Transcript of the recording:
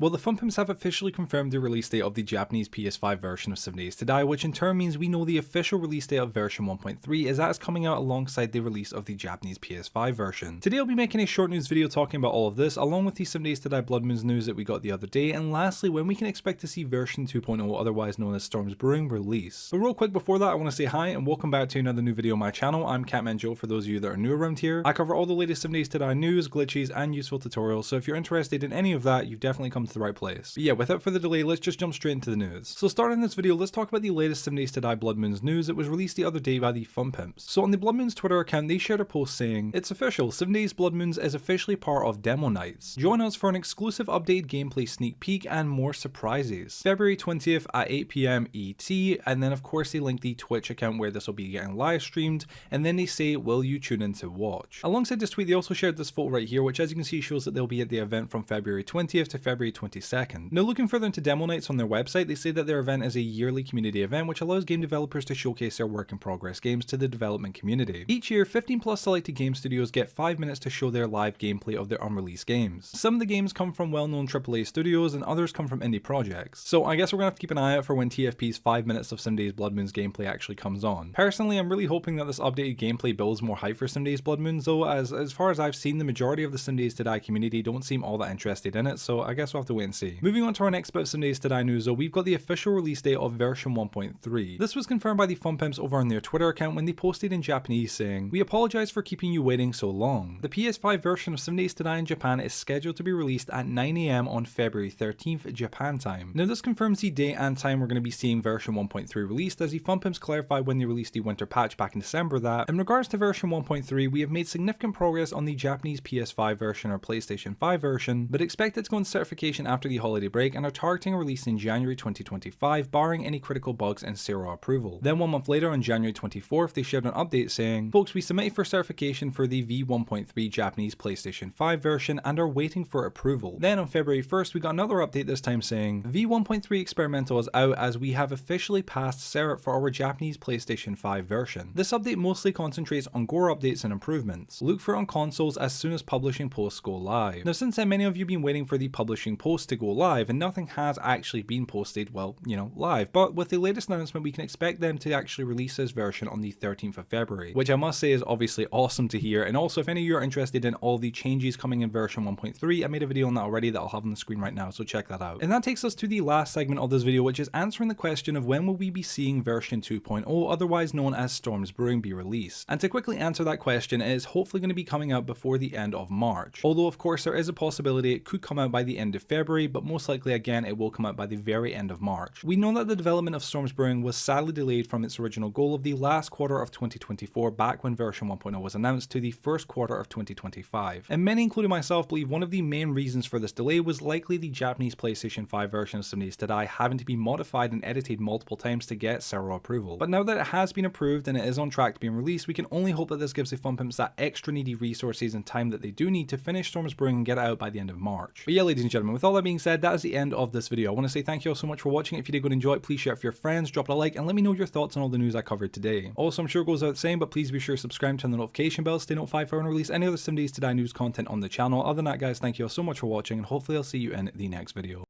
Well, the Fun Pimps have officially confirmed the release date of the Japanese PS5 version of 7 Days to Die, which in turn means we know the official release date of version 1.3 is that it's coming out alongside the release of the Japanese PS5 version. Today I'll be making a short news video talking about all of this, along with the 7 Days to Die Blood Moons news that we got the other day, and lastly when we can expect to see version 2.0, otherwise known as Storm's Brewing, release. But real quick before that, I want to say hi and welcome back to another new video on my channel. I'm Catman Joe for those of you that are new around here. I cover all the latest 7 Days to Die news, glitches, and useful tutorials, so if you're interested in any of that, you've definitely come to the right place. But yeah, without further delay, let's just jump straight into the news. So starting this video, let's talk about the latest 7 Days to Die Blood Moons news that was released the other day by the Fun Pimps. So on the Blood Moons Twitter account, they shared a post saying, "It's official, 7 Days Blood Moons is officially part of Demo Nights. Join us for an exclusive updated gameplay sneak peek and more surprises. February 20th at 8 PM ET, and then of course they link the Twitch account where this will be getting live streamed, and then they say, will you tune in to watch?" Alongside this tweet, they also shared this photo right here, which as you can see shows that they'll be at the event from February 20th to February 22nd. Now looking further into Demo Nights on their website, they say that their event is a yearly community event which allows game developers to showcase their work in progress games to the development community. Each year, 15 plus selected game studios get 5 minutes to show their live gameplay of their unreleased games. Some of the games come from well-known AAA studios and others come from indie projects. So I guess we're gonna have to keep an eye out for when TFP's 5 minutes of 7 Days Blood Moons gameplay actually comes on. Personally, I'm really hoping that this updated gameplay builds more hype for 7 Days Blood Moons though, as far as I've seen, the majority of the 7 Days to Die community don't seem all that interested in it, so I guess we'll have to wait and see. Moving on to our next bit of 7 Days to Die news though, we've got the official release date of version 1.3. This was confirmed by the Fun Pimps over on their Twitter account when they posted in Japanese saying, "We apologize for keeping you waiting so long. The PS5 version of 7 Days to Die in Japan is scheduled to be released at 9 AM on February 13th Japan time." Now this confirms the date and time we're going to be seeing version 1.3 released, as the Fun Pimps clarified when they released the winter patch back in December that, in regards to version 1.3, we have made significant progress on the Japanese PS5 version or PlayStation 5 version, but expect it to go in certification after the holiday break and are targeting a release in January 2025, barring any critical bugs and zero approval. Then 1 month later on January 24th, they shared an update saying, "Folks, we submitted for certification for the V1.3 Japanese PlayStation 5 version and are waiting for approval." Then on February 1st, we got another update this time saying, "V1.3 experimental is out as we have officially passed cert for our Japanese PlayStation 5 version. This update mostly concentrates on gore updates and improvements. Look for it on consoles as soon as publishing posts go live." Now since then, many of you have been waiting for the publishing post to go live, and nothing has actually been posted, well, live, but with the latest announcement we can expect them to actually release this version on the 13th of February, which I must say is obviously awesome to hear. And also if any of you are interested in all the changes coming in version 1.3, I made a video on that already that I'll have on the screen right now, so check that out. And that takes us to the last segment of this video, which is answering the question of when will we be seeing version 2.0, otherwise known as Storm's Brewing, be released. And to quickly answer that question, it is hopefully going to be coming out before the end of March. Although of course there is a possibility it could come out by the end of February, but most likely again it will come out by the very end of March. We know that the development of Storm's Brewing was sadly delayed from its original goal of the last quarter of 2024 back when version 1.0 was announced to the first quarter of 2025. And many, including myself, believe one of the main reasons for this delay was likely the Japanese PlayStation 5 version of 7 Days to Die having to be modified and edited multiple times to get several approval. But now that it has been approved and it is on track to being released, we can only hope that this gives the Fun Pimps that extra needy resources and time that they do need to finish Storm's Brewing and get it out by the end of March. But yeah, ladies and gentlemen, with all that being said, that is the end of this video. I want to say thank you all so much for watching. If you did go and enjoy it, please share it with your friends, drop it a like, and let me know your thoughts on all the news I covered today. Also, I'm sure it goes without saying, but please be sure to subscribe, turn the notification bell, stay notified for when I release any other 7 Days to Die news content on the channel. Other than that, guys, thank you all so much for watching, and hopefully I'll see you in the next video.